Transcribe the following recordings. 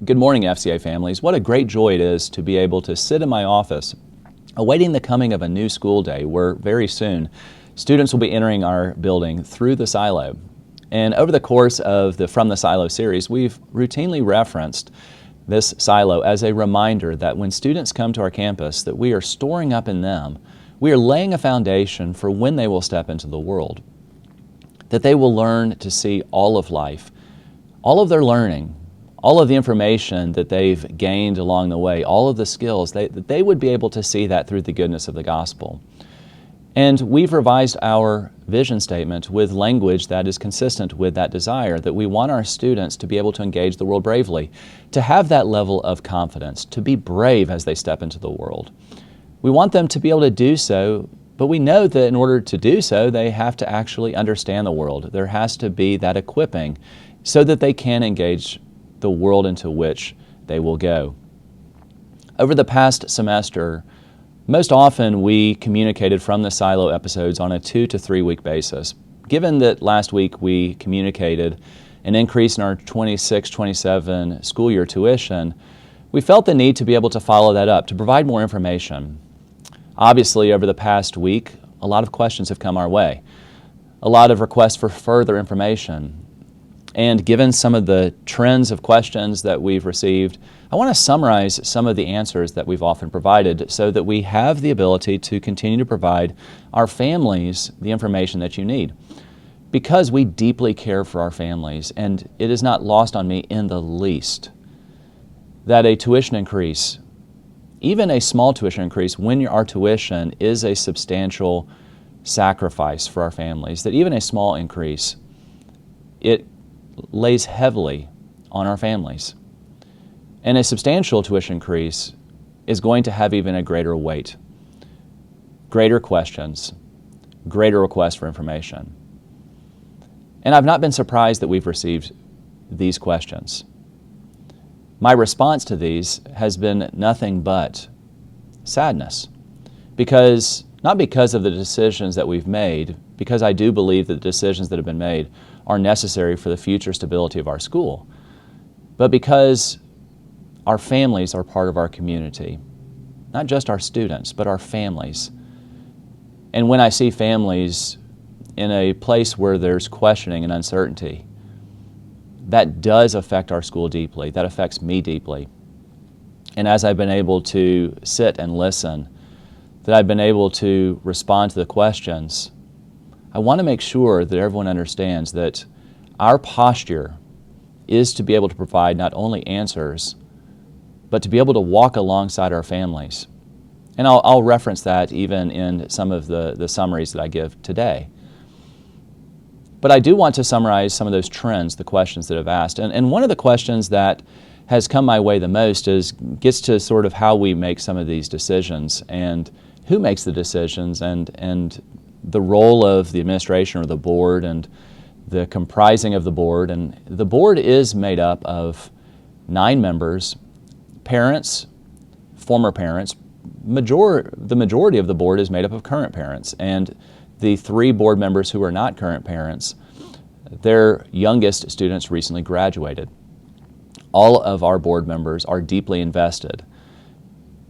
Good morning, FCA families. What a great joy it is to be able to sit in my office awaiting the coming of a new school day where very soon students will be entering our building through the silo. And over the course of the From the Silo series, we've routinely referenced this silo as a reminder that when students come to our campus, that we are storing up in them, we are laying a foundation for when they will step into the world, that they will learn to see all of life, all of their learning, all of the information that they've gained along the way, all of the skills, that they would be able to see that through the goodness of the gospel. And we've revised our vision statement with language that is consistent with that desire, that we want our students to be able to engage the world bravely, to have that level of confidence, to be brave as they step into the world. We want them to be able to do so, but we know that in order to do so, they have to actually understand the world. There has to be that equipping so that they can engage the world into which they will go. Over the past semester, most often we communicated from the silo episodes on a 2 to 3 week basis. Given that last week we communicated an increase in our 26-27 school year tuition, we felt the need to be able to follow that up, to provide more information. Obviously, over the past week, a lot of questions have come our way, a lot of requests for further information. And given some of the trends of questions that we've received, I want to summarize some of the answers that we've often provided so that we have the ability to continue to provide our families the information that you need. Because we deeply care for our families, and it is not lost on me in the least that a tuition increase, even a small tuition increase when our tuition is a substantial sacrifice for our families, that even a small increase, it lays heavily on our families. And a substantial tuition increase is going to have even a greater weight, greater questions, greater requests for information. And I've not been surprised that we've received these questions. My response to these has been nothing but sadness, not because of the decisions that we've made, because I do believe that the decisions that have been made are necessary for the future stability of our school, but because our families are part of our community, not just our students, but our families. And when I see families in a place where there's questioning and uncertainty, that does affect our school deeply. That affects me deeply. And as I've been able to sit and listen, that I've been able to respond to the questions, I want to make sure that everyone understands that our posture is to be able to provide not only answers, but to be able to walk alongside our families. And I'll reference that even in some of the summaries that I give today. But I do want to summarize some of those trends, the questions that I've asked. And one of the questions that has come my way the most gets to sort of how we make some of these decisions and who makes the decisions and the role of the administration or the board and the comprising of the board. And the board is made up of 9 members, parents, former parents. The majority of the board is made up of current parents. And the 3 board members who are not current parents, their youngest students recently graduated. All of our board members are deeply invested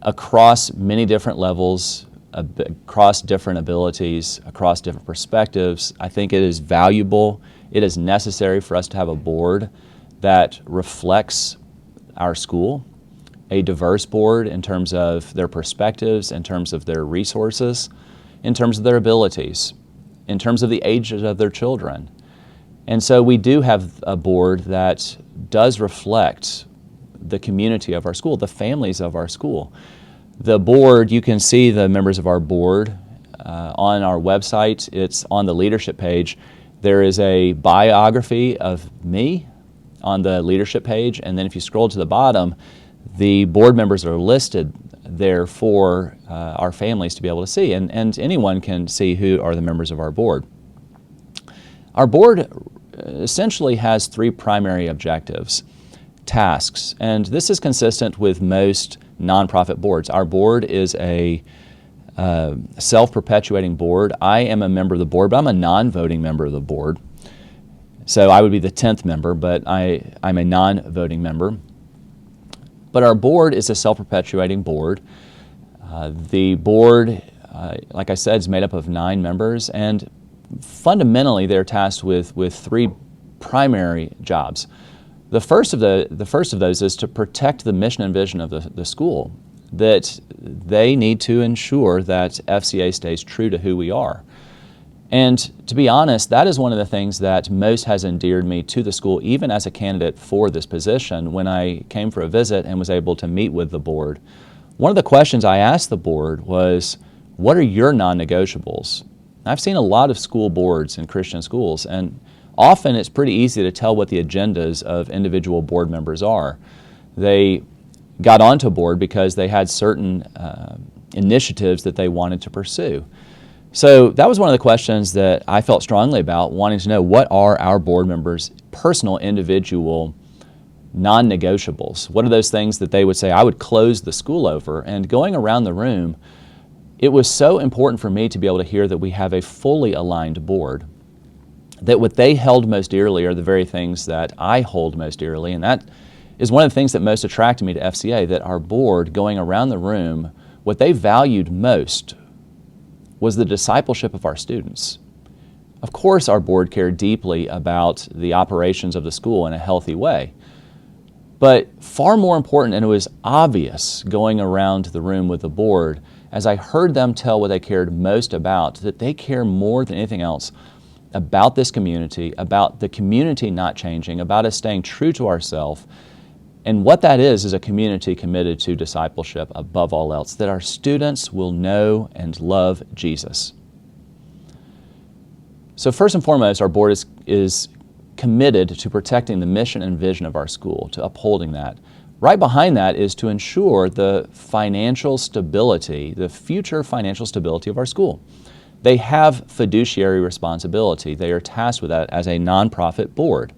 across many different levels, across different abilities, across different perspectives. I think it is valuable, it is necessary for us to have a board that reflects our school, a diverse board in terms of their perspectives, in terms of their resources, in terms of their abilities, in terms of the ages of their children. And so we do have a board that does reflect the community of our school, the families of our school. The board, you can see the members of our board on our website. It's on the leadership page. There is a biography of me on the leadership page, and then if you scroll to the bottom, the board members are listed there for our families to be able to see, and anyone can see who are the members of our board. Our board essentially has 3 primary objectives, tasks, and this is consistent with most nonprofit boards. Our board is a self-perpetuating board. I am a member of the board, but I'm a non-voting member of the board. So I would be the 10th member, but I'm a non-voting member. But our board is a self-perpetuating board. The board, like I said, is made up of 9 members, and fundamentally they're tasked with 3 primary jobs. The first of those is to protect the mission and vision of the school, that they need to ensure that FCA stays true to who we are. And to be honest, that is one of the things that most has endeared me to the school, even as a candidate for this position. When I came for a visit and was able to meet with the board, one of the questions I asked the board was, what are your non-negotiables? I've seen a lot of school boards in Christian schools, and often it's pretty easy to tell what the agendas of individual board members are. They got onto a board because they had certain initiatives that they wanted to pursue. So that was one of the questions that I felt strongly about, wanting to know what are our board members' personal, individual non-negotiables. What are those things that they would say, I would close the school over? And going around the room, it was so important for me to be able to hear that we have a fully aligned board, that what they held most dearly are the very things that I hold most dearly. And that is one of the things that most attracted me to FCA, that our board, going around the room, what they valued most was the discipleship of our students. Of course, our board cared deeply about the operations of the school in a healthy way. But far more important, and it was obvious going around the room with the board, as I heard them tell what they cared most about, that they care more than anything else about this community, about the community not changing, about us staying true to ourselves. And what that is a community committed to discipleship above all else, that our students will know and love Jesus. So first and foremost, our board is committed to protecting the mission and vision of our school, to upholding that. Right behind that is to ensure the financial stability, the future financial stability of our school. They have fiduciary responsibility. They are tasked with that as a nonprofit board.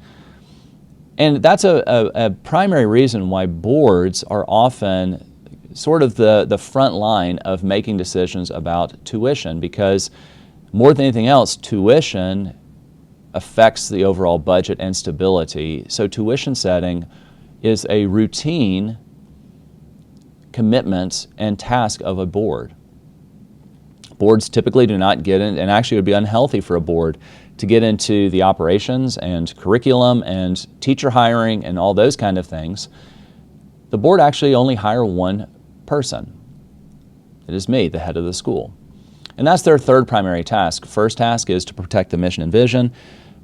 And that's a primary reason why boards are often sort of the front line of making decisions about tuition, because more than anything else, tuition affects the overall budget and stability. So tuition setting is a routine commitment and task of a board. Boards typically do not get in, and actually it would be unhealthy for a board to get into the operations and curriculum and teacher hiring and all those kind of things. The board actually only hire one person. It is me, the head of the school. And that's their third primary task. First task is to protect the mission and vision.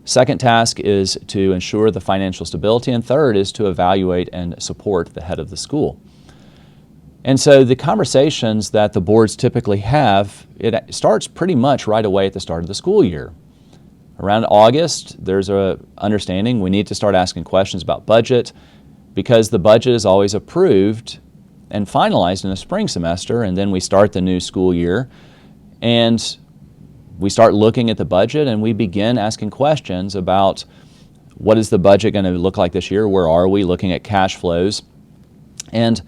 Second task is to ensure the financial stability. And third is to evaluate and support the head of the school. And so the conversations that the boards typically have, it starts pretty much right away at the start of the school year. Around August, there's an understanding we need to start asking questions about budget, because the budget is always approved and finalized in the spring semester, and then we start the new school year, and we start looking at the budget, and we begin asking questions about what is the budget going to look like this year, where are we, looking at cash flows, and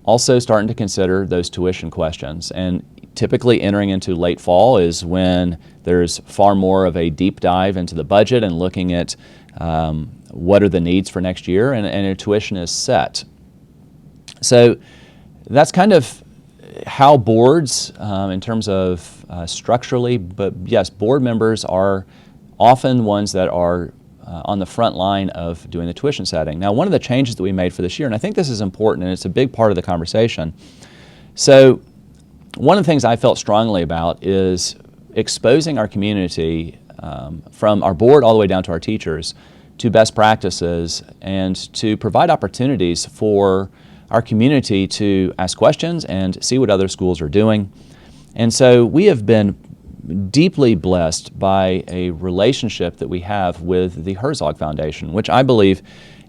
also starting to consider those tuition questions. And typically entering into late fall is when there's far more of a deep dive into the budget and looking at what are the needs for next year, and a tuition is set. So that's kind of how boards, in terms of structurally, but yes, board members are often ones that are on the front line of doing the tuition setting. Now, one of the changes that we made for this year, and I think this is important and it's a big part of the conversation. So one of the things I felt strongly about is exposing our community, from our board all the way down to our teachers, to best practices and to provide opportunities for our community to ask questions and see what other schools are doing. And so we have been deeply blessed by a relationship that we have with the Herzog Foundation, which I believe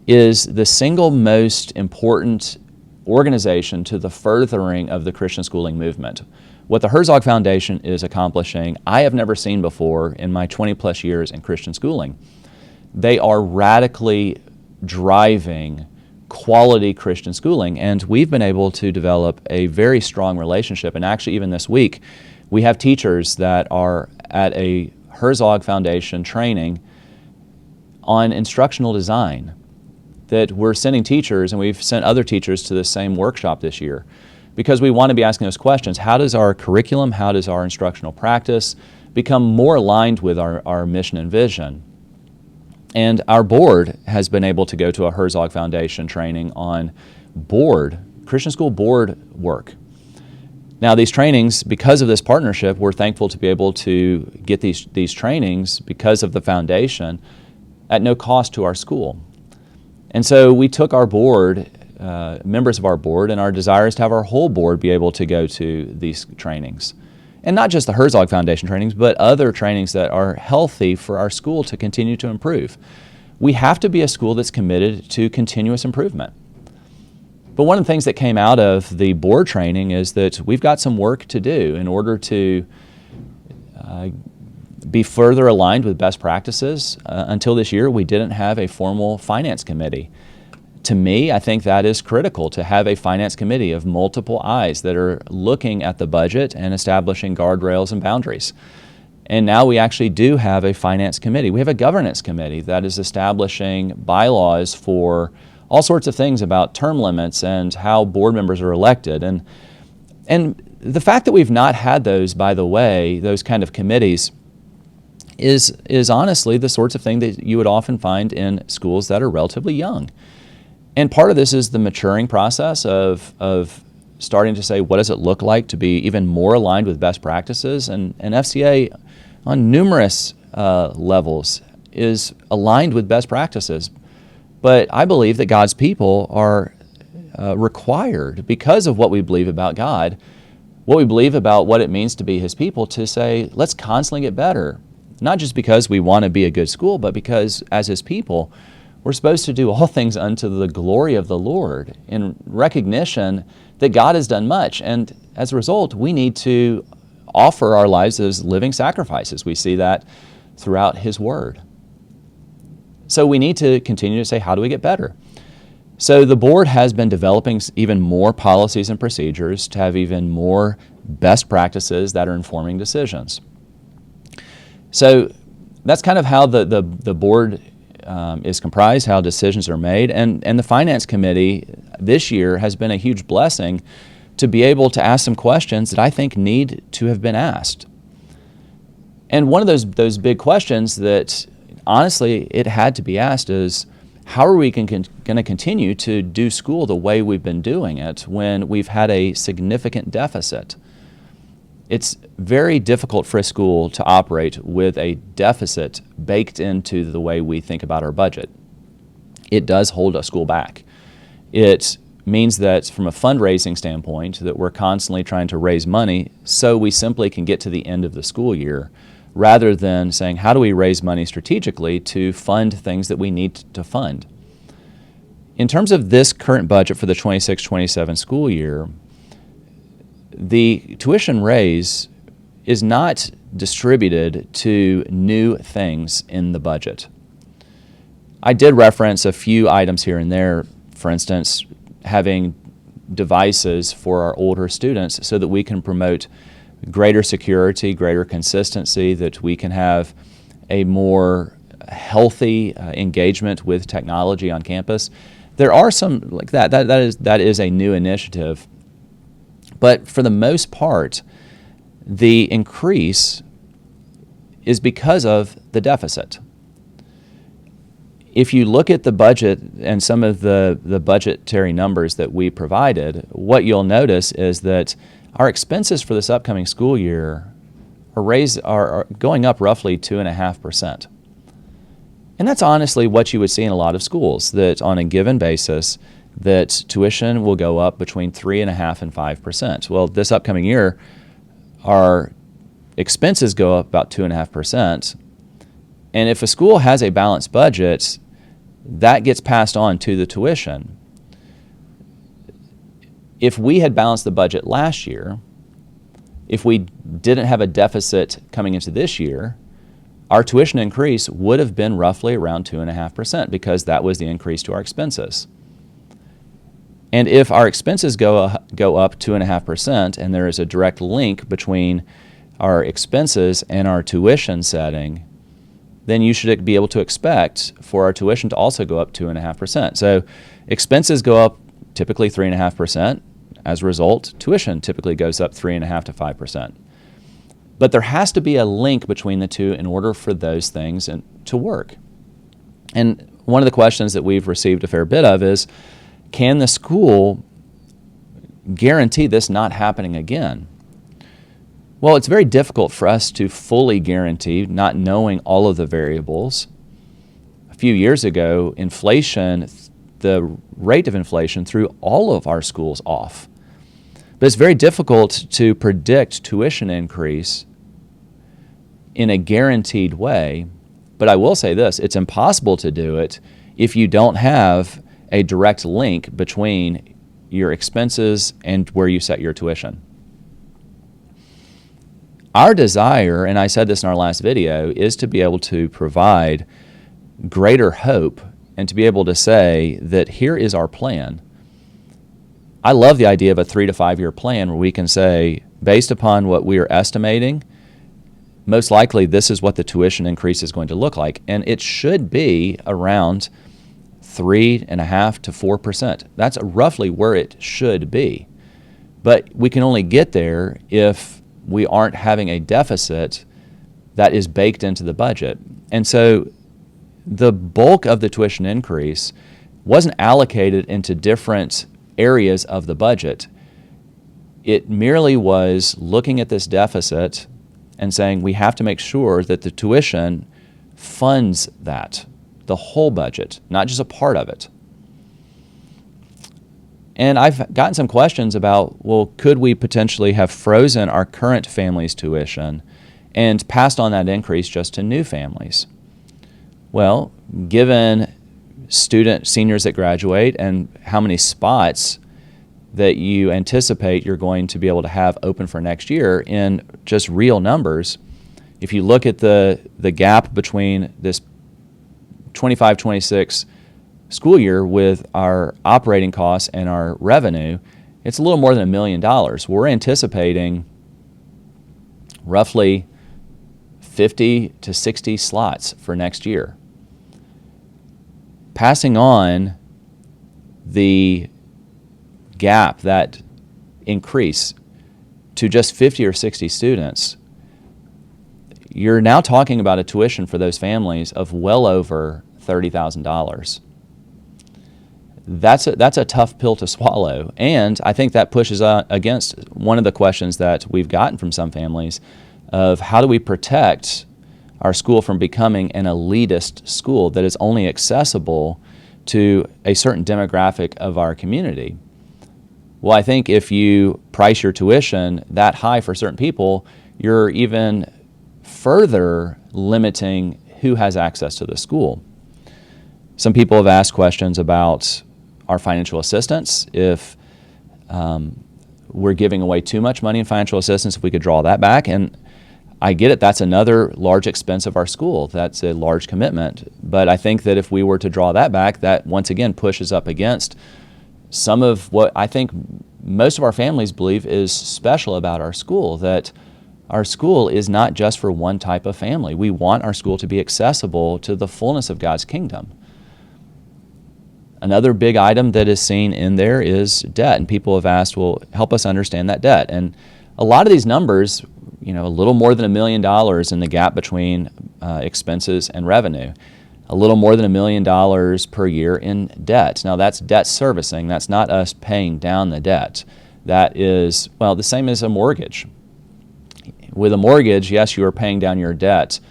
is the single most important organization to the furthering of the Christian schooling movement. What the Herzog Foundation is accomplishing, I have never seen before in my 20-plus years in Christian schooling. They are radically driving quality Christian schooling, and we've been able to develop a very strong relationship. And actually, even this week, we have teachers that are at a Herzog Foundation training on instructional design. that we're sending teachers, and we've sent other teachers to the same workshop this year, because we want to be asking those questions. How does our curriculum, how does our instructional practice become more aligned with our mission and vision? And our board has been able to go to a Herzog Foundation training on Christian school board work. Now, these trainings, because of this partnership, we're thankful to be able to get these trainings because of the foundation at no cost to our school. And so we took our board, members of our board, and our desire is to have our whole board be able to go to these trainings. And not just the Herzog Foundation trainings, but other trainings that are healthy for our school to continue to improve. We have to be a school that's committed to continuous improvement. But one of the things that came out of the board training is that we've got some work to do in order to be further aligned with best practices. Until this year, we didn't have a formal finance committee. To me, I think that is critical, to have a finance committee of multiple eyes that are looking at the budget and establishing guardrails and boundaries. And now we actually do have a finance committee. We have a governance committee that is establishing bylaws for all sorts of things about term limits and how board members are elected. And the fact that we've not had those, by the way, those kind of committees, is honestly the sorts of thing that you would often find in schools that are relatively young. And part of this is the maturing process of starting to say, what does it look like to be even more aligned with best practices? And FCA, on numerous levels, is aligned with best practices. But I believe that God's people are required, because of what we believe about God, what we believe about what it means to be His people, to say, let's constantly get better. Not just because we want to be a good school, but because as His people, we're supposed to do all things unto the glory of the Lord, in recognition that God has done much. And as a result, we need to offer our lives as living sacrifices. We see that throughout His Word. So we need to continue to say, how do we get better? So the board has been developing even more policies and procedures to have even more best practices that are informing decisions. So that's kind of how the board is comprised, how decisions are made. And the Finance Committee this year has been a huge blessing to be able to ask some questions that I think need to have been asked. And one of those big questions that honestly it had to be asked is, how are we going to continue to do school the way we've been doing it when we've had a significant deficit? It's very difficult for a school to operate with a deficit baked into the way we think about our budget. It does hold a school back. It means that from a fundraising standpoint, that we're constantly trying to raise money so we simply can get to the end of the school year, rather than saying, how do we raise money strategically to fund things that we need to fund? In terms of this current budget for the 26-27 school year, the tuition raise is not distributed to new things in the budget. I did reference a few items here and there, for instance, having devices for our older students so that we can promote greater security, greater consistency, that we can have a more healthy engagement with technology on campus. There are some like that. That is a new initiative. But for the most part, the increase is because of the deficit. If you look at the budget and some of the budgetary numbers that we provided, what you'll notice is that our expenses for this upcoming school year are going up roughly 2.5%. And that's honestly what you would see in a lot of schools, that on a given basis, that tuition will go up between 3.5% and 5%. Well, this upcoming year, our expenses go up about 2.5%. And if a school has a balanced budget, that gets passed on to the tuition. If we had balanced the budget last year, if we didn't have a deficit coming into this year, our tuition increase would have been roughly around 2.5%, because that was the increase to our expenses. And if our expenses go up 2.5%, and there is a direct link between our expenses and our tuition setting, then you should be able to expect for our tuition to also go up 2.5%. So expenses go up typically 3.5%. As a result, tuition typically goes up 3.5% to 5%. But there has to be a link between the two in order for those things to work. And one of the questions that we've received a fair bit of is, can the school guarantee this not happening again? Well, it's very difficult for us to fully guarantee, not knowing all of the variables. A few years ago, inflation, the rate of inflation threw all of our schools off. But it's very difficult to predict tuition increase in a guaranteed way. But I will say this, it's impossible to do it if you don't have a direct link between your expenses and where you set your tuition. Our desire, and I said this in our last video, is to be able to provide greater hope and to be able to say that here is our plan. I love the idea of a 3 to 5 year plan where we can say, based upon what we are estimating, most likely this is what the tuition increase is going to look like. And it should be around 3.5% to 4%. That's roughly where it should be. But we can only get there if we aren't having a deficit that is baked into the budget. And so the bulk of the tuition increase wasn't allocated into different areas of the budget. It merely was looking at this deficit and saying we have to make sure that the tuition funds that, the whole budget, not just a part of it. And I've gotten some questions about, well, could we potentially have frozen our current family's tuition and passed on that increase just to new families? Well, given seniors that graduate and how many spots that you anticipate you're going to be able to have open for next year in just real numbers, if you look at the gap between this 25-26 school year with our operating costs and our revenue, it's a little more than $1 million. We're anticipating roughly 50 to 60 slots for next year. Passing on the gap, that increase, to just 50 or 60 students, you're now talking about a tuition for those families of well over $30,000. That's a tough pill to swallow, and I think that pushes against one of the questions that we've gotten from some families of how do we protect our school from becoming an elitist school that is only accessible to a certain demographic of our community. Well, I think if you price your tuition that high for certain people, you're even further limiting who has access to the school. Some people have asked questions about our financial assistance, if we're giving away too much money in financial assistance, if we could draw that back. And I get it, that's another large expense of our school. That's a large commitment. But I think that if we were to draw that back, that once again pushes up against some of what I think most of our families believe is special about our school, that our school is not just for one type of family. We want our school to be accessible to the fullness of God's kingdom. Another big item that is seen in there is debt, and people have asked, well, help us understand that debt. And a lot of these numbers, a little more than $1 million in the gap between expenses and revenue, a little more than $1 million per year in debt. Now that's debt servicing. That's not us paying down the debt. That is, well, the same as a mortgage. With a mortgage, yes, you are paying down your debt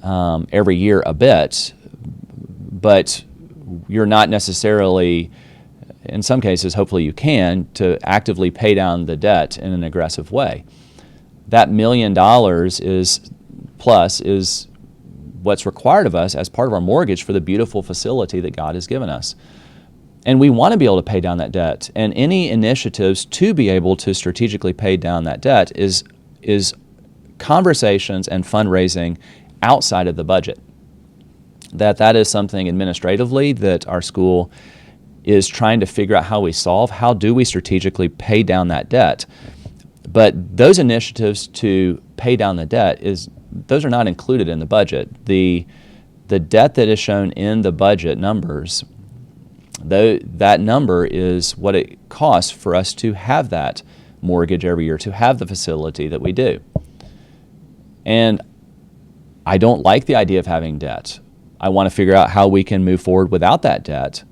every year a bit, but you're not necessarily, in some cases, hopefully you can, to actively pay down the debt in an aggressive way. That $1 million is what's required of us as part of our mortgage for the beautiful facility that God has given us. And we want to be able to pay down that debt. And any initiatives to be able to strategically pay down that debt is conversations and fundraising outside of the budget. That is something administratively that our school is trying to figure out how we solve. How do we strategically pay down that debt? But those initiatives to pay down the debt is those are not included in the budget. The debt that is shown in the budget numbers, though, that number is what it costs for us to have that mortgage every year, to have the facility that we do. And I don't like the idea of having debt. I want to figure out how we can move forward without that debt.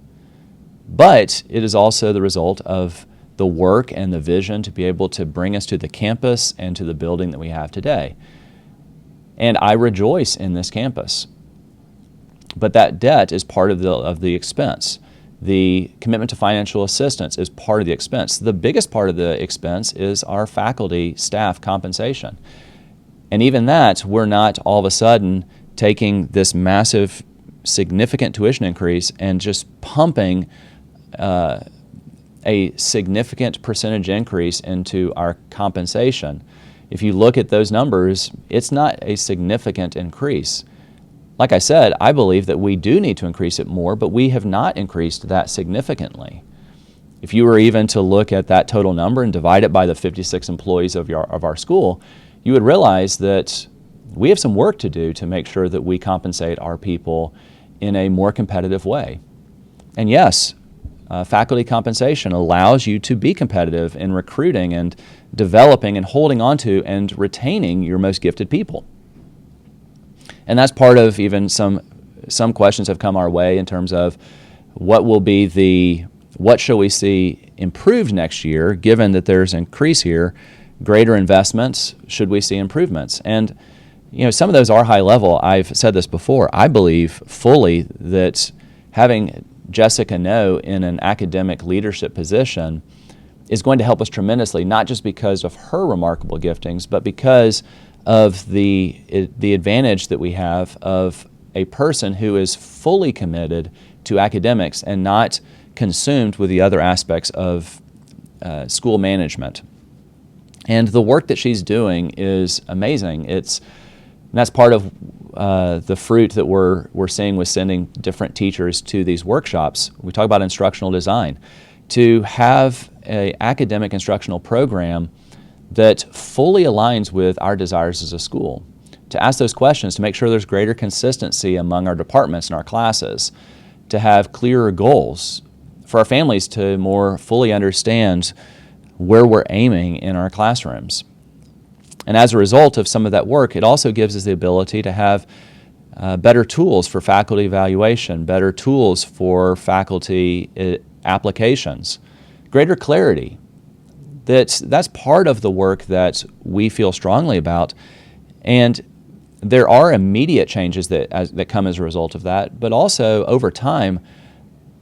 But it is also the result of the work and the vision to be able to bring us to the campus and to the building that we have today. And I rejoice in this campus. But that debt is part of the expense. The commitment to financial assistance is part of the expense. The biggest part of the expense is our faculty staff compensation. And even that, we're not all of a sudden taking this massive, significant tuition increase and just pumping a significant percentage increase into our compensation. If you look at those numbers, it's not a significant increase. Like I said, I believe that we do need to increase it more, but we have not increased that significantly. If you were even to look at that total number and divide it by the 56 employees of our school, you would realize that we have some work to do to make sure that we compensate our people in a more competitive way. And yes, faculty compensation allows you to be competitive in recruiting and developing and holding on to and retaining your most gifted people. And that's part of even some questions have come our way in terms of what shall we see improved next year, given that there's an increase here, greater investments, should we see improvements? And some of those are high level. I've said this before. I believe fully that having Jessica Ngo in an academic leadership position is going to help us tremendously, not just because of her remarkable giftings, but because of the advantage that we have of a person who is fully committed to academics and not consumed with the other aspects of school management. And the work that she's doing is amazing. That's part of the fruit that we're seeing with sending different teachers to these workshops. We talk about instructional design. To have an academic instructional program that fully aligns with our desires as a school, to ask those questions, to make sure there's greater consistency among our departments and our classes, to have clearer goals, for our families to more fully understand where we're aiming in our classrooms. And as a result of some of that work, it also gives us the ability to have better tools for faculty evaluation, better tools for faculty applications, greater clarity. That's part of the work that we feel strongly about. And there are immediate changes that come as a result of that, but also over time,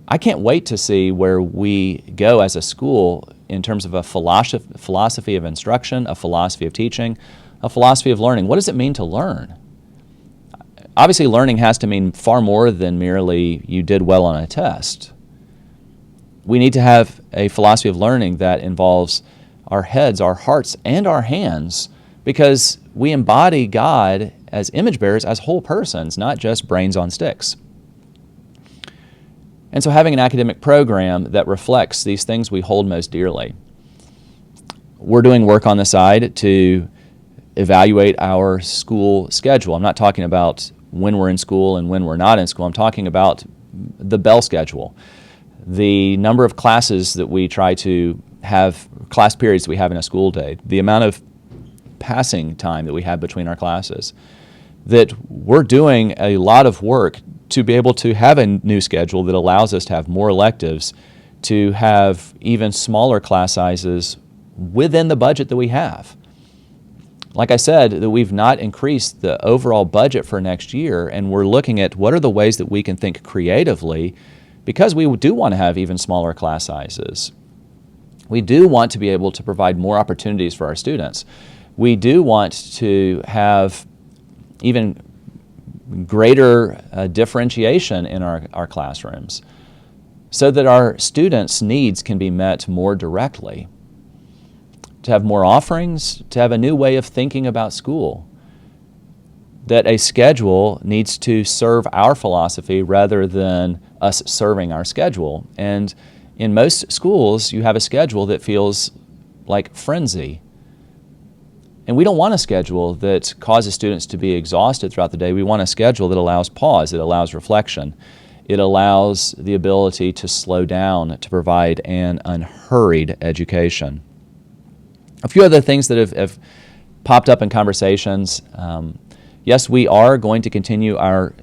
I can't wait to see where we go as a school in terms of a philosophy of instruction, a philosophy of teaching, a philosophy of learning. What does it mean to learn? Obviously, learning has to mean far more than merely you did well on a test. We need to have a philosophy of learning that involves our heads, our hearts, and our hands, because we embody God as image bearers, as whole persons, not just brains on sticks. And so having an academic program that reflects these things we hold most dearly. We're doing work on the side to evaluate our school schedule. I'm not talking about when we're in school and when we're not in school. I'm talking about the bell schedule, the number of classes that we try to have, class periods that we have in a school day, the amount of passing time that we have between our classes, that we're doing a lot of work to be able to have a new schedule that allows us to have more electives, to have even smaller class sizes within the budget that we have. Like I said, that we've not increased the overall budget for next year, and we're looking at what are the ways that we can think creatively, because we do want to have even smaller class sizes. We do want to be able to provide more opportunities for our students. We do want to have even greater differentiation in our classrooms so that our students' needs can be met more directly. To have more offerings, to have a new way of thinking about school. That a schedule needs to serve our philosophy rather than us serving our schedule. And in most schools, you have a schedule that feels like frenzy. And we don't want a schedule that causes students to be exhausted throughout the day. We want a schedule that allows pause, it allows reflection, it allows the ability to slow down to provide an unhurried education. A few other things that have popped up in conversations. Yes, we are going to continue our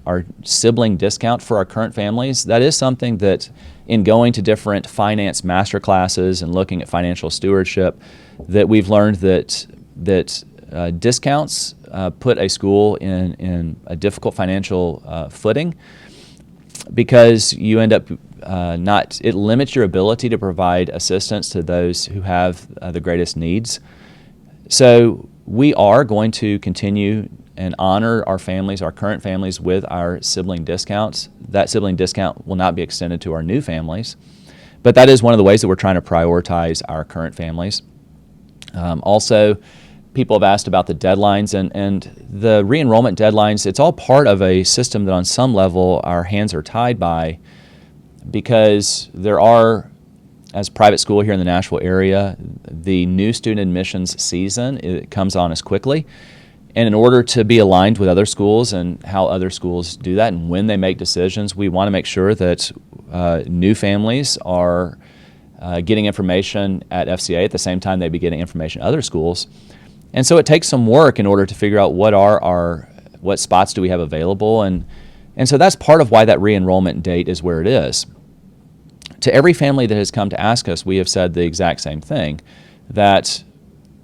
sibling discount for our current families. That is something that, in going to different finance master classes and looking at financial stewardship, that we've learned that discounts put a school in a difficult financial footing, because you end up it limits your ability to provide assistance to those who have the greatest needs. So we are going to continue and honor our families, our current families, with our sibling discounts. That sibling discount will not be extended to our new families, but that is one of the ways that we're trying to prioritize our current families. Also, people have asked about the deadlines and the re-enrollment deadlines. It's all part of a system that on some level our hands are tied by, because there are, as private school here in the Nashville area, the new student admissions season, it comes on us quickly. And in order to be aligned with other schools and how other schools do that and when they make decisions, we want to make sure that new families are getting information at FCA at the same time they'd be getting information at other schools. And so it takes some work in order to figure out what spots do we have available. And so that's part of why that re-enrollment date is where it is. To every family that has come to ask us, we have said the exact same thing, that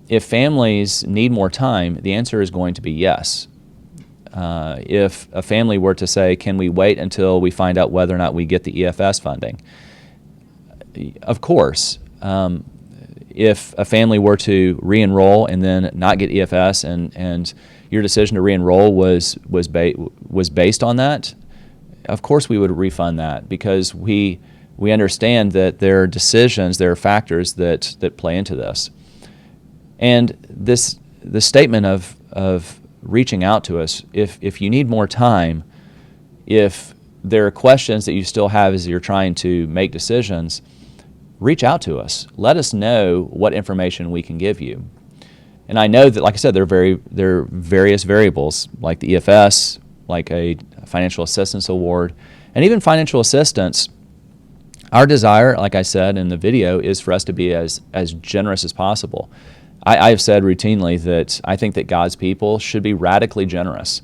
if families need more time, the answer is going to be yes. If a family were to say, can we wait until we find out whether or not we get the EFS funding? Of course. If a family were to re-enroll and then not get EFS, and your decision to re-enroll was based on that, of course we would refund that, because we understand that there are decisions, there are factors that play into this. And the statement of reaching out to us, if you need more time, if there are questions that you still have as you're trying to make decisions, reach out to us. Let us know what information we can give you. And I know that, like I said, there are various variables, like the EFS, like a financial assistance award, and even financial assistance. Our desire, like I said in the video, is for us to be as generous as possible. I have said routinely that I think that God's people should be radically generous.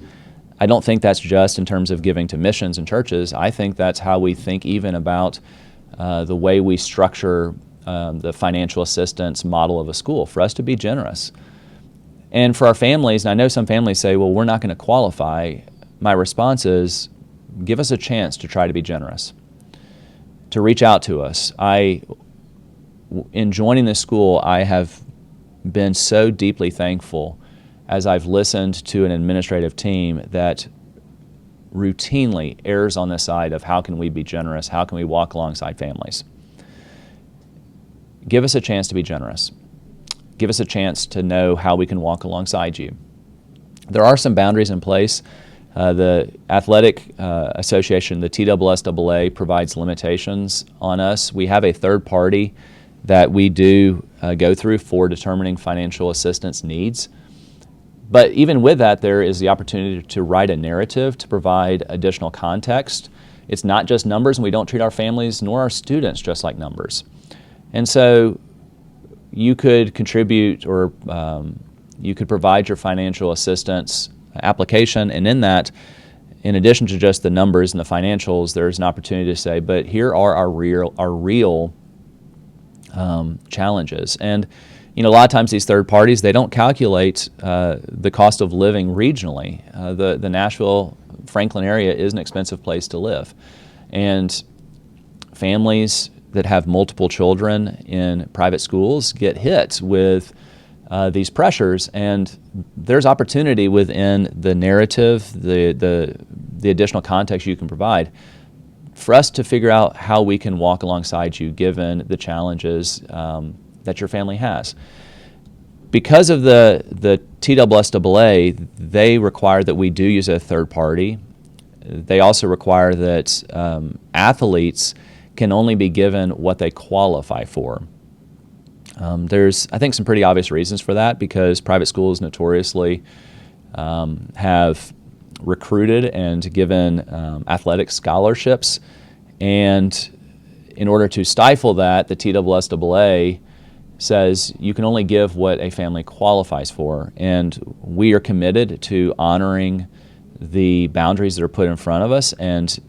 I don't think that's just in terms of giving to missions and churches. I think that's how we think even about the way we structure the financial assistance model of a school, for us to be generous. And for our families, and I know some families say, well, we're not going to qualify. My response is, give us a chance to try to be generous, to reach out to us. In joining this school, I have been so deeply thankful as I've listened to an administrative team that routinely errs on the side of how can we be generous, how can we walk alongside families. Give us a chance to be generous. Give us a chance to know how we can walk alongside you. There are some boundaries in place. The Athletic Association, the TSSAA, provides limitations on us. We have a third party that we do go through for determining financial assistance needs. But even with that, there is the opportunity to write a narrative to provide additional context. It's not just numbers, and we don't treat our families nor our students just like numbers. And so you could contribute, or you could provide your financial assistance application, and in that, in addition to just the numbers and the financials, there's an opportunity to say, but here are our real challenges. And a lot of times these third parties, they don't calculate the cost of living regionally. The Nashville, Franklin area is an expensive place to live. And families that have multiple children in private schools get hit with these pressures, and there's opportunity within the narrative, the additional context you can provide, for us to figure out how we can walk alongside you given the challenges that your family has. Because of the TSSAA, they require that we do use a third party. They also require that athletes can only be given what they qualify for. There's, I think, some pretty obvious reasons for that, because private schools notoriously have recruited and given athletic scholarships, and in order to stifle that, the TSSAA says you can only give what a family qualifies for, and we are committed to honoring the boundaries that are put in front of us and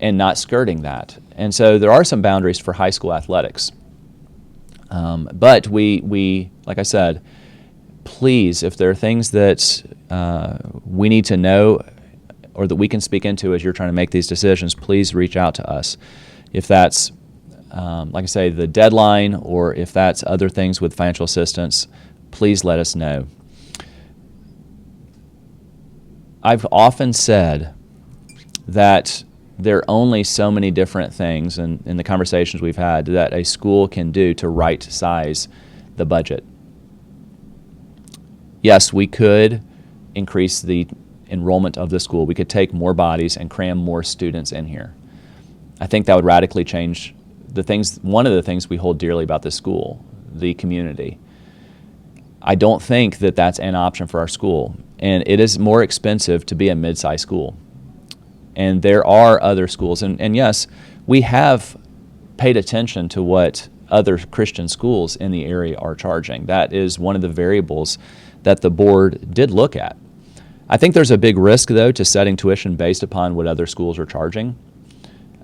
not skirting that. And so there are some boundaries for high school athletics. But we, like I said, please, if there are things that we need to know or that we can speak into as you're trying to make these decisions, please reach out to us. If that's, like I say, the deadline, or if that's other things with financial assistance, please let us know. I've often said that there are only so many different things in the conversations we've had that a school can do to right size the budget. Yes, we could increase the enrollment of the school. We could take more bodies and cram more students in here. I think that would radically change the things, one of the things we hold dearly about this school, the community. I don't think that that's an option for our school, and it is more expensive to be a mid-sized school. And there are other schools, and yes, we have paid attention to what other Christian schools in the area are charging. That is one of the variables that the board did look at. I think there's a big risk, though, to setting tuition based upon what other schools are charging.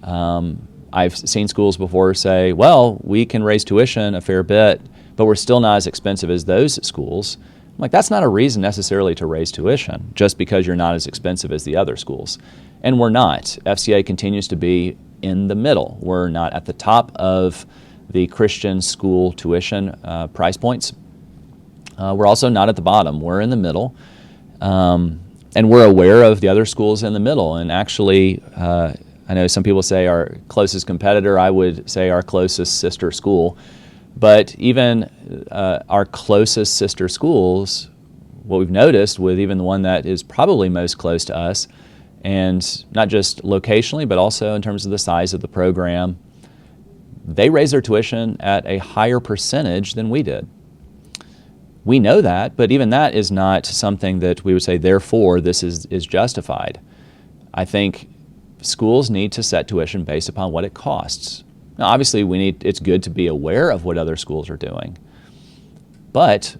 I've seen schools before say, well, we can raise tuition a fair bit, but we're still not as expensive as those schools. I'm like, that's not a reason necessarily to raise tuition, just because you're not as expensive as the other schools. And we're not. FCA continues to be in the middle. We're not at the top of the Christian school tuition price points. We're also not at the bottom. We're in the middle. And we're aware of the other schools in the middle. And actually, I know some people say our closest competitor. I would say our closest sister school. But even our closest sister schools, what we've noticed with even the one that is probably most close to us, and not just locationally, but also in terms of the size of the program, they raise their tuition at a higher percentage than we did. We know that, but even that is not something that we would say, therefore, this is justified. I think schools need to set tuition based upon what it costs. Now, obviously, it's good to be aware of what other schools are doing, but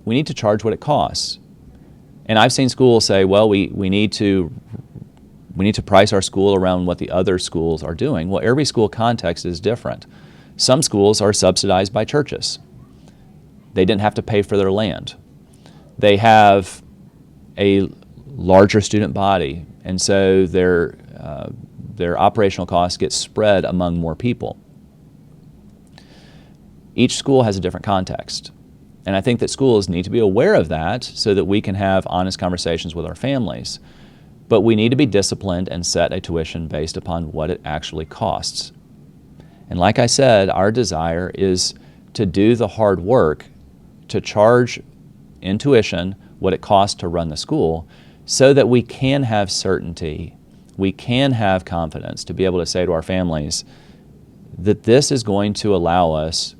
we need to charge what it costs. And I've seen schools say, well, we need to price our school around what the other schools are doing. Well, every school context is different. Some schools are subsidized by churches. They didn't have to pay for their land. They have a larger student body, and so their operational costs get spread among more people. Each school has a different context. And I think that schools need to be aware of that so that we can have honest conversations with our families. But we need to be disciplined and set a tuition based upon what it actually costs. And like I said, our desire is to do the hard work to charge in tuition what it costs to run the school so that we can have certainty, we can have confidence to be able to say to our families that this is going to allow us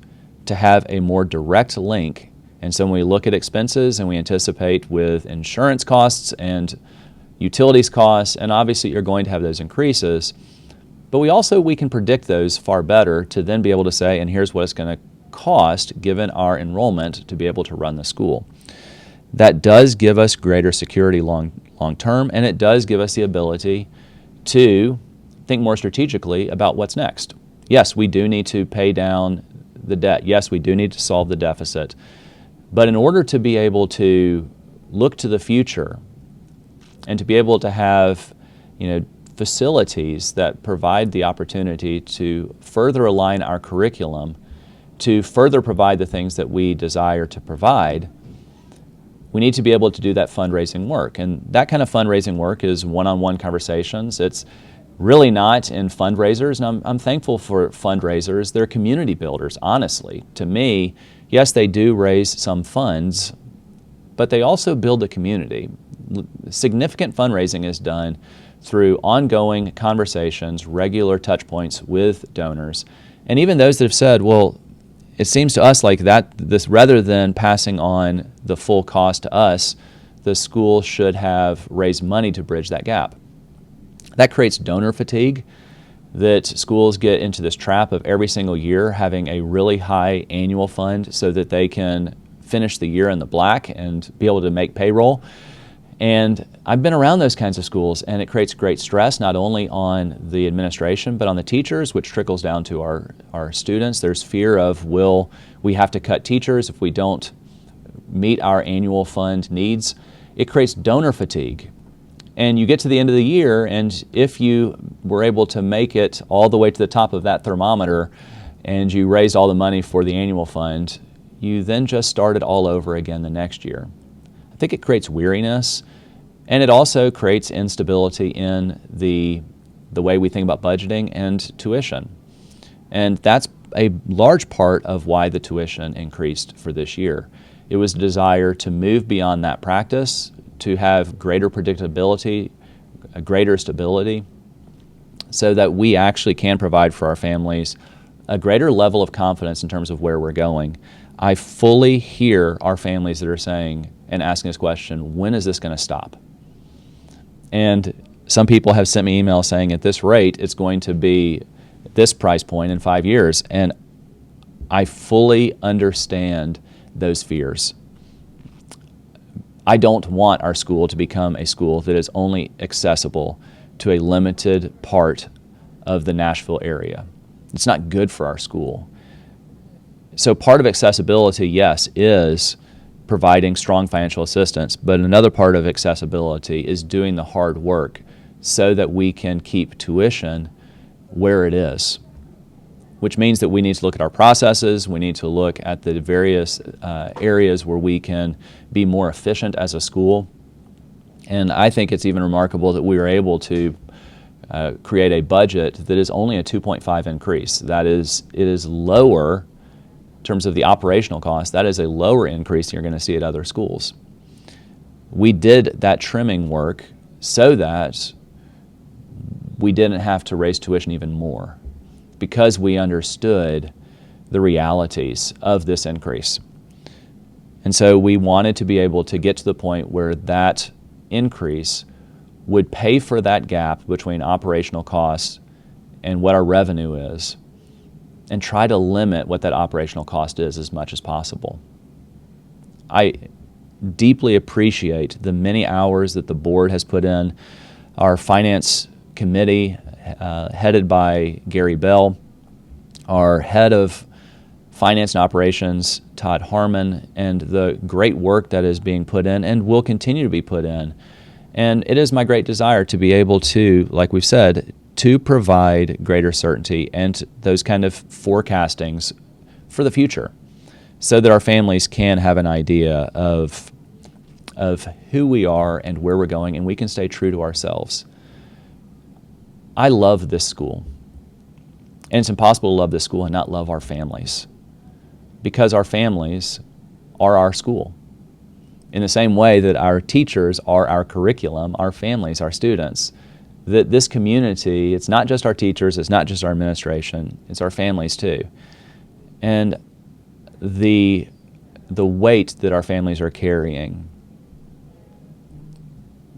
to have a more direct link. And so when we look at expenses and we anticipate with insurance costs and utilities costs, and obviously you're going to have those increases, but we can predict those far better to then be able to say, and here's what it's going to cost given our enrollment to be able to run the school. That does give us greater security long term, and it does give us the ability to think more strategically about what's next. Yes, we do need to pay down the debt. Yes, we do need to solve the deficit. But in order to be able to look to the future and to be able to have, facilities that provide the opportunity to further align our curriculum, to further provide the things that we desire to provide, we need to be able to do that fundraising work. And that kind of fundraising work is one-on-one conversations. It's really not in fundraisers, and I'm thankful for fundraisers. They're community builders, honestly. To me, yes, they do raise some funds, but they also build the community. Significant fundraising is done through ongoing conversations, regular touch points with donors, and even those that have said, well, it seems to us like that this, rather than passing on the full cost to us, the school should have raised money to bridge that gap. That creates donor fatigue, that schools get into this trap of every single year having a really high annual fund so that they can finish the year in the black and be able to make payroll. And I've been around those kinds of schools, and it creates great stress not only on the administration but on the teachers, which trickles down to our students. There's fear of, will we have to cut teachers if we don't meet our annual fund needs? It creates donor fatigue. And you get to the end of the year, and if you were able to make it all the way to the top of that thermometer and you raised all the money for the annual fund, you then just start it all over again the next year. I think it creates weariness, and it also creates instability in the way we think about budgeting and tuition. And that's a large part of why the tuition increased for this year. It was a desire to move beyond that practice, to have greater predictability, a greater stability, so that we actually can provide for our families a greater level of confidence in terms of where we're going. I fully hear our families that are saying and asking this question, when is this going to stop? And some people have sent me emails saying at this rate it's going to be this price point in 5 years, and I fully understand those fears. I don't want our school to become a school that is only accessible to a limited part of the Nashville area. It's not good for our school. So part of accessibility, yes, is providing strong financial assistance, but another part of accessibility is doing the hard work so that we can keep tuition where it is, which means that we need to look at our processes, we need to look at the various areas where we can be more efficient as a school. And I think it's even remarkable that we were able to create a budget that is only a 2.5 increase. That is, it is lower in terms of the operational cost. That is a lower increase than you're going to see at other schools. We did that trimming work so that we didn't have to raise tuition even more, because we understood the realities of this increase. And so we wanted to be able to get to the point where that increase would pay for that gap between operational costs and what our revenue is, and try to limit what that operational cost is as much as possible. I deeply appreciate the many hours that the board has put in. Our finance committee, headed by Gary Bell, our head of finance and operations, Todd Harmon, and the great work that is being put in and will continue to be put in. And it is my great desire to be able to, like we've said, to provide greater certainty and those kind of forecastings for the future, so that our families can have an idea of who we are and where we're going, and we can stay true to ourselves. I love this school, and it's impossible to love this school and not love our families, because our families are our school. In the same way that our teachers are our curriculum, our families, our students, that this community, it's not just our teachers, it's not just our administration, it's our families too. And the weight that our families are carrying,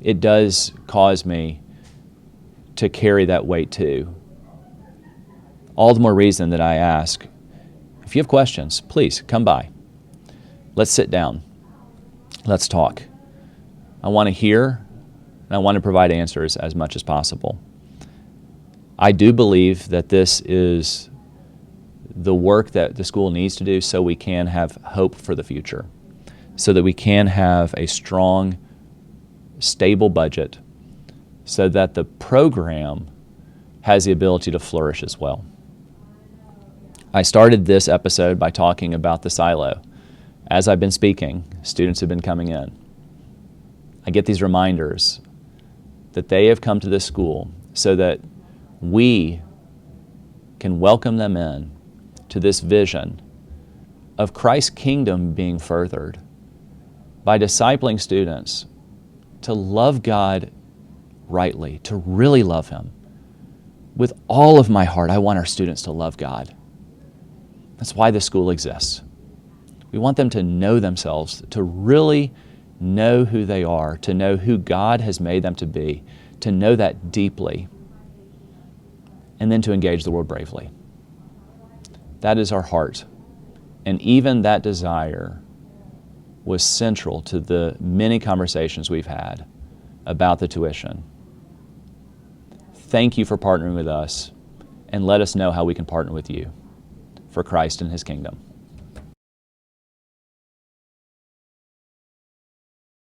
it does cause me to carry that weight too. All the more reason that I ask, if you have questions, please come by. Let's sit down. Let's talk. I want to hear, and I want to provide answers as much as possible. I do believe that this is the work that the school needs to do so we can have hope for the future, so that we can have a strong, stable budget, so that the program has the ability to flourish as well. I started this episode by talking about the silo. As I've been speaking, students have been coming in. I get these reminders that they have come to this school so that we can welcome them in to this vision of Christ's kingdom being furthered by discipling students to love God rightly, to really love Him. With all of my heart, I want our students to love God. That's why this school exists. We want them to know themselves, to really know who they are, to know who God has made them to be, to know that deeply, and then to engage the world bravely. That is our heart. And even that desire was central to the many conversations we've had about the tuition. Thank you for partnering with us, and let us know how we can partner with you for Christ and His kingdom.